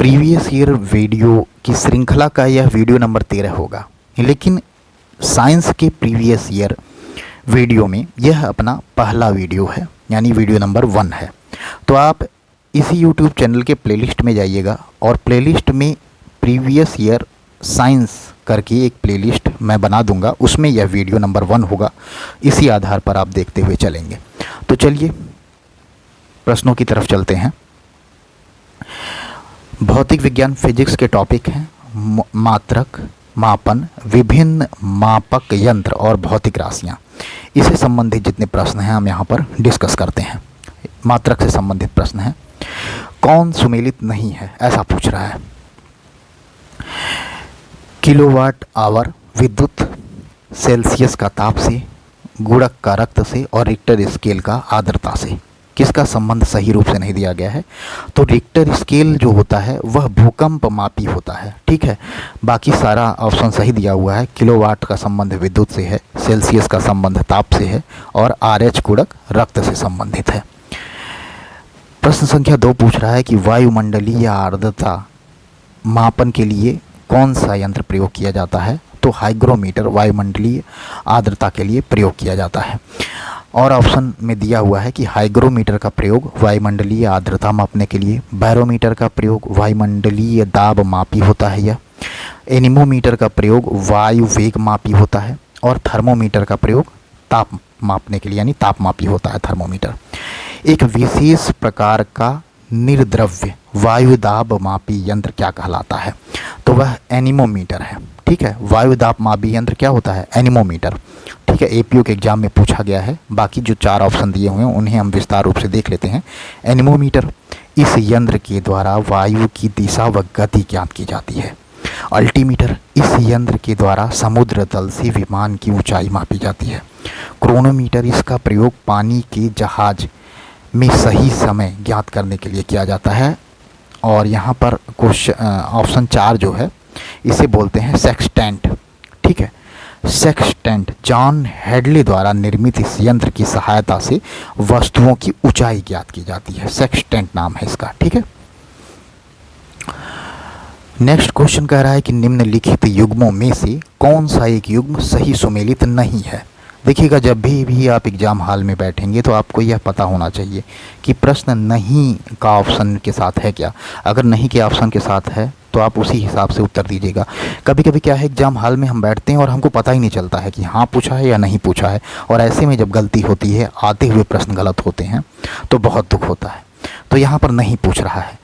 Previous year video की श्रृंखला का यह वीडियो नंबर 13 होगा, लेकिन साइंस के प्रीवियस ईयर वीडियो में यह अपना पहला वीडियो है, यानी वीडियो नंबर 1 है। तो आप इसी यूट्यूब चैनल के प्लेलिस्ट में जाइएगा और प्लेलिस्ट में प्रीवियस ईयर साइंस करके एक प्लेलिस्ट मैं बना दूंगा, उसमें यह वीडियो नंबर 1 होगा। इसी आधार पर आप देखते हुए चलेंगे। तो चलिए प्रश्नों की तरफ चलते हैं। भौतिक विज्ञान फिजिक्स के टॉपिक हैं मात्रक, मापन, विभिन्न मापक यंत्र और भौतिक राशियाँ। इससे संबंधित जितने प्रश्न हैं हम यहाँ पर डिस्कस करते हैं। मात्रक से संबंधित प्रश्न है, कौन सुमेलित नहीं है, ऐसा पूछ रहा है। किलोवाट आवर विद्युत, सेल्सियस का ताप से, गुणक का रक्त से और रिक्टर स्केल का आर्द्रता से। किसका संबंध सही रूप से नहीं दिया गया है। तो रिक्टर स्केल जो होता है वह भूकंप मापी होता है, ठीक है। बाकी सारा ऑप्शन सही दिया हुआ है। किलोवाट का संबंध विद्युत से है, सेल्सियस का संबंध ताप से है और RH गुणक रक्त से संबंधित है। प्रश्न संख्या 2 पूछ रहा है कि वायुमंडलीय आर्द्रता मापन के लिए कौन सा यंत्र प्रयोग किया जाता है। तो हाइग्रोमीटर वायुमंडलीय आर्द्रता के लिए प्रयोग किया जाता है। और ऑप्शन में दिया हुआ है कि हाइग्रोमीटर का प्रयोग वायुमंडलीय आर्द्रता मापने के लिए, बैरोमीटर का प्रयोग वायुमंडलीय दाब मापी होता है यह, एनीमोमीटर का प्रयोग वायु वेग मापी होता है और थर्मोमीटर का प्रयोग ताप मापने के लिए यानी तापमापी होता है थर्मोमीटर। एक विशेष प्रकार का निर्द्रव्य वायु दाब मापी यंत्र क्या कहलाता है। तो वह एनीमोमीटर है, ठीक है। वायु दाब मापी यंत्र क्या होता है, एनीमोमीटर, ठीक है। APO के एग्जाम में पूछा गया है। बाकी जो 4 ऑप्शन दिए हुए हैं उन्हें हम विस्तार रूप से देख लेते हैं। एनीमोमीटर, इस यंत्र के द्वारा वायु की दिशा व गति ज्ञात की जाती है। अल्टीमीटर, इस यंत्र के द्वारा समुद्र तल से विमान की ऊंचाई मापी जाती है। क्रोनोमीटर, इसका प्रयोग पानी के जहाज में सही समय ज्ञात करने के लिए किया जाता है। और यहाँ पर ऑप्शन 4 जो है इसे बोलते हैं सेक्सटेंट, ठीक है। सेक्सटेंट जॉन हेडले द्वारा निर्मित इस यंत्र की सहायता से वस्तुओं की ऊंचाई ज्ञात की जाती है। सेक्सटेंट नाम है इसका, ठीक है। नेक्स्ट क्वेश्चन कह रहा है कि निम्नलिखित युग्मों में से कौन सा एक युग्म सही सुमेलित नहीं है। देखिएगा, जब भी आप एग्ज़ाम हॉल में बैठेंगे तो आपको यह पता होना चाहिए कि प्रश्न नहीं का ऑप्शन के साथ है क्या। अगर नहीं के ऑप्शन के साथ है तो आप उसी हिसाब से उत्तर दीजिएगा। कभी कभी क्या है, एग्ज़ाम हॉल में हम बैठते हैं और हमको पता ही नहीं चलता है कि हाँ पूछा है या नहीं पूछा है, और ऐसे में जब गलती होती है, आते हुए प्रश्न गलत होते हैं तो बहुत दुख होता है। तो यहाँ पर नहीं पूछ रहा है।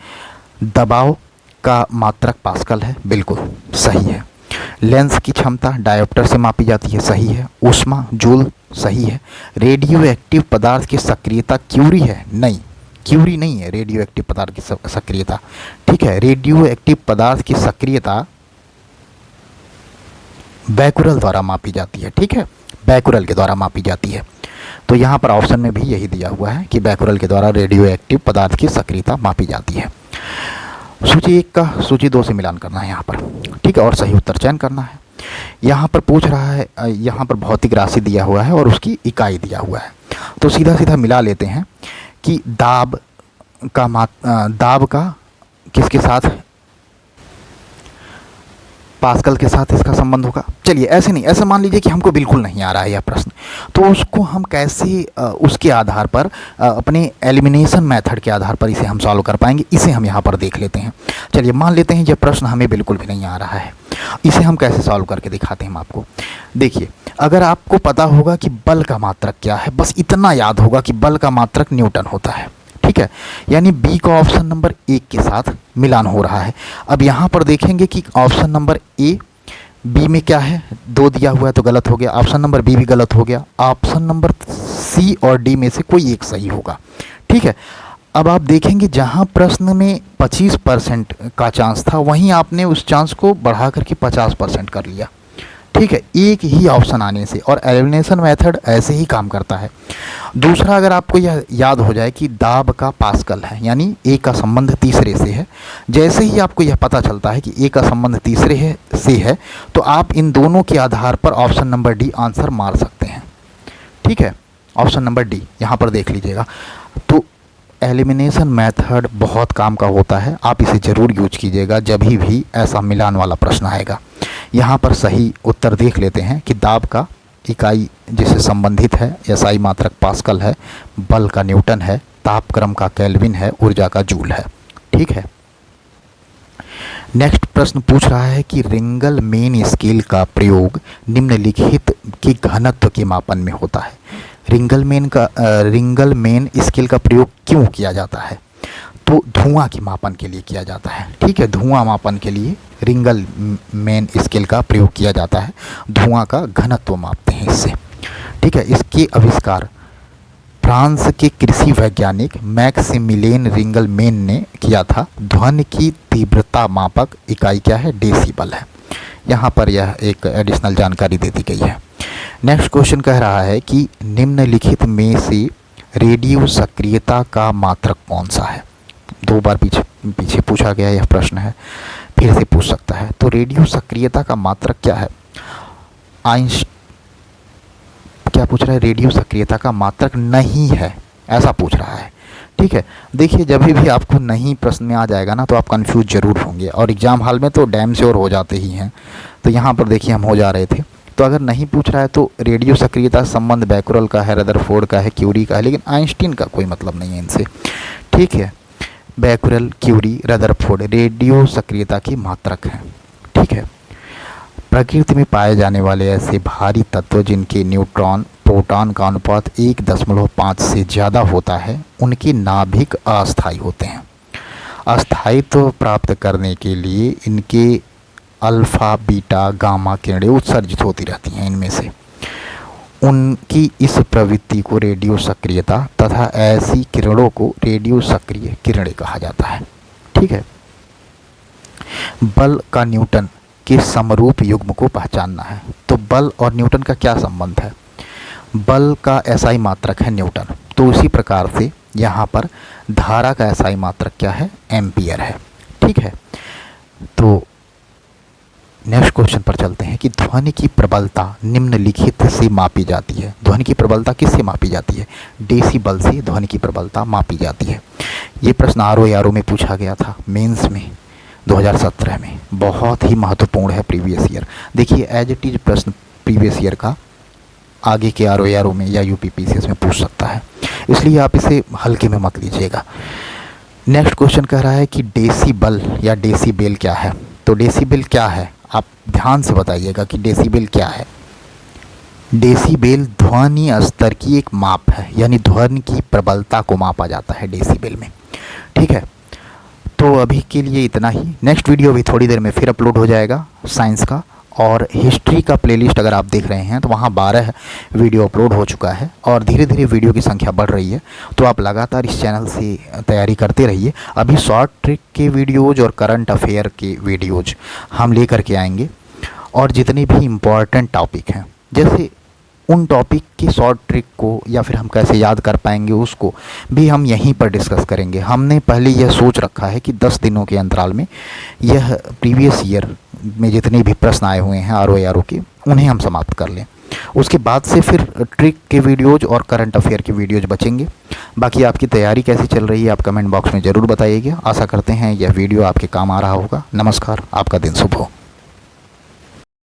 दबाव का मात्रक पास्कल है, बिल्कुल सही है। लेंस की क्षमता डायोप्टर से मापी जाती है, सही है। ऊष्मा जूल, सही है। रेडियो एक्टिव पदार्थ की सक्रियता क्यूरी है, नहीं, क्यूरी नहीं है रेडियो एक्टिव पदार्थ की सक्रियता, ठीक है। रेडियो एक्टिव पदार्थ की सक्रियता बैकुरल द्वारा मापी जाती है, ठीक है, बैकुरल के द्वारा मापी जाती है। तो यहाँ पर ऑप्शन में भी यही दिया हुआ है कि बैकुरल के द्वारा रेडियो एक्टिव पदार्थ की सक्रियता मापी जाती है। सूची 1 का सूची 2 से मिलान करना है यहाँ पर, ठीक है, और सही उत्तर चयन करना है। यहाँ पर पूछ रहा है, यहाँ पर भौतिक राशि दिया हुआ है और उसकी इकाई दिया हुआ है। तो सीधा सीधा मिला लेते हैं कि दाब का किसके साथ, पास्कल के साथ इसका संबंध होगा। चलिए ऐसे नहीं, ऐसा मान लीजिए कि हमको बिल्कुल नहीं आ रहा है यह प्रश्न, तो उसको हम कैसे उसके आधार पर अपने एलिमिनेशन मेथड के आधार पर इसे हम सॉल्व कर पाएंगे, इसे हम यहाँ पर देख लेते हैं। चलिए मान लेते हैं यह प्रश्न हमें बिल्कुल भी नहीं आ रहा है, इसे हम कैसे सॉल्व करके दिखाते हैं हम आपको। देखिए, अगर आपको पता होगा कि बल का मात्रक क्या है, बस इतना याद होगा कि बल का मात्रक न्यूटन होता है, ठीक है। यानी बी का ऑप्शन नंबर 1 के साथ मिलान हो रहा है। अब यहाँ पर देखेंगे कि ऑप्शन नंबर ए, बी में क्या है, 2 दिया हुआ है तो गलत हो गया। ऑप्शन नंबर बी भी गलत हो गया। ऑप्शन नंबर सी और डी में से कोई एक सही होगा, ठीक है। अब आप देखेंगे जहाँ प्रश्न में 25% का चांस था, वहीं आपने उस चांस को बढ़ा करके 50% कर लिया, ठीक है, एक ही ऑप्शन आने से। और एलिमिनेशन मेथड ऐसे ही काम करता है। दूसरा, अगर आपको यह याद हो जाए कि दाब का पास्कल है, यानी ए का संबंध तीसरे से है, जैसे ही आपको यह पता चलता है कि ए का संबंध तीसरे से है तो आप इन दोनों के आधार पर ऑप्शन नंबर डी आंसर मार सकते हैं, ठीक है। ऑप्शन नंबर डी यहाँ पर देख लीजिएगा। तो एलिमिनेशन मेथड बहुत काम का होता है, आप इसे ज़रूर यूज कीजिएगा जब भी ऐसा मिलान वाला प्रश्न आएगा। यहाँ पर सही उत्तर देख लेते हैं कि दाब का इकाई जिससे संबंधित है एसआई मात्रक पास्कल है, बल का न्यूटन है, तापक्रम का केल्विन है, ऊर्जा का जूल है। ठीक है। नेक्स्ट प्रश्न पूछ रहा है कि रिंगल मेन स्केल का प्रयोग निम्नलिखित की घनत्व के मापन में होता है। रिंगल मेन स्केल का प्रयोग क्यों किया जाता है? तो धुआं के मापन के लिए किया जाता है। ठीक है, धुआं मापन के लिए रिंगल मेन स्केल का प्रयोग किया जाता है। धुआं का घनत्व मापते हैं इससे। ठीक है, इसके आविष्कार फ्रांस के कृषि वैज्ञानिक मैक्सिमिलियन रिंगलमेन ने किया था। ध्वनि की तीव्रता मापक इकाई क्या है? डेसिबल है। यहाँ पर यह एक एडिशनल जानकारी दे दी गई है। नेक्स्ट क्वेश्चन कह रहा है कि निम्नलिखित में से रेडियो सक्रियता का मात्रक कौन सा है? 2 बार पीछे पूछा गया यह प्रश्न है, फिर से पूछ सकता है। तो रेडियो सक्रियता का मात्रक क्या है? क्या पूछ रहा है? रेडियो सक्रियता का मात्रक नहीं है, ऐसा पूछ रहा है। ठीक है, देखिए जब भी आपको नहीं प्रश्न में आ जाएगा ना तो आप कंफ्यूज जरूर होंगे, और एग्ज़ाम हॉल में तो डैम श्योर हो जाते ही हैं। तो यहाँ पर देखिए हम हो जा रहे थे। तो अगर नहीं पूछ रहा है तो रेडियो सक्रियता संबंध बैकुरल का है, रदरफोर्ड का है, क्यूरी का है, लेकिन आइंस्टीन का कोई मतलब नहीं है इनसे। ठीक है, बैकुरल, क्यूरी, रदरफोर्ड रेडियो सक्रियता की मात्रक हैं। ठीक है, प्रकृति में पाए जाने वाले ऐसे भारी तत्व जिनके न्यूट्रॉन प्रोटॉन का अनुपात 1.5 से ज़्यादा होता है, उनके नाभिक अस्थायी होते हैं। अस्थायित्व प्राप्त करने के लिए इनके अल्फ़ा, बीटा, गामा किरणें उत्सर्जित होती रहती हैं। इनमें से उनकी इस प्रवृत्ति को रेडियो सक्रियता तथा ऐसी किरणों को रेडियो सक्रिय किरणें कहा जाता है। ठीक है, बल का न्यूटन के समरूप युग्म को पहचानना है। तो बल और न्यूटन का क्या संबंध है? बल का एसआई मात्रक है न्यूटन, तो उसी प्रकार से यहाँ पर धारा का एसआई मात्रक क्या है? एम्पियर है। ठीक है, तो नेक्स्ट क्वेश्चन पर चलते हैं कि ध्वनि की प्रबलता निम्नलिखित से मापी जाती है। ध्वनि की प्रबलता किससे मापी जाती है? डेसिबल से ध्वनि की प्रबलता मापी जाती है। ये प्रश्न आरओ में पूछा गया था मेंस में 2017 में। बहुत ही महत्वपूर्ण है प्रीवियस ईयर। देखिए एज इट इज प्रश्न प्रीवियस ईयर का आगे के आरओ में या यूपीपीसीएस में पूछ सकता है, इसलिए आप इसे हल्के में मत लीजिएगा। नेक्स्ट क्वेश्चन कह रहा है कि डेसिबल या डेसिबेल क्या है? तो डेसिबल क्या है आप ध्यान से बताइएगा कि डेसिबल क्या है। डेसिबल ध्वनि स्तर की एक माप है, यानी ध्वनि की प्रबलता को मापा जाता है डेसिबल में। ठीक है, तो अभी के लिए इतना ही। नेक्स्ट वीडियो भी थोड़ी देर में फिर अपलोड हो जाएगा साइंस का, और हिस्ट्री का प्लेलिस्ट अगर आप देख रहे हैं तो वहाँ 12 वीडियो अपलोड हो चुका है, और धीरे धीरे वीडियो की संख्या बढ़ रही है। तो आप लगातार इस चैनल से तैयारी करते रहिए। अभी शॉर्ट ट्रिक के वीडियोज़ और करंट अफेयर के वीडियोज़ हम लेकर के आएंगे, और जितने भी इम्पॉर्टेंट टॉपिक हैं, जैसे उन टॉपिक की शॉर्ट ट्रिक को या फिर हम कैसे याद कर पाएंगे उसको भी हम यहीं पर डिस्कस करेंगे। हमने पहले यह सोच रखा है कि 10 दिनों के अंतराल में यह प्रीवियस ईयर में जितने भी प्रश्न आए हुए हैं आरओ के, उन्हें हम समाप्त कर लें। उसके बाद से फिर ट्रिक के वीडियोज़ और करंट अफेयर के वीडियोज़ बचेंगे। बाकी आपकी तैयारी कैसी चल रही है आप कमेंट बॉक्स में ज़रूर बताइएगा। आशा करते हैं यह वीडियो आपके काम आ रहा होगा। नमस्कार, आपका दिन शुभ हो।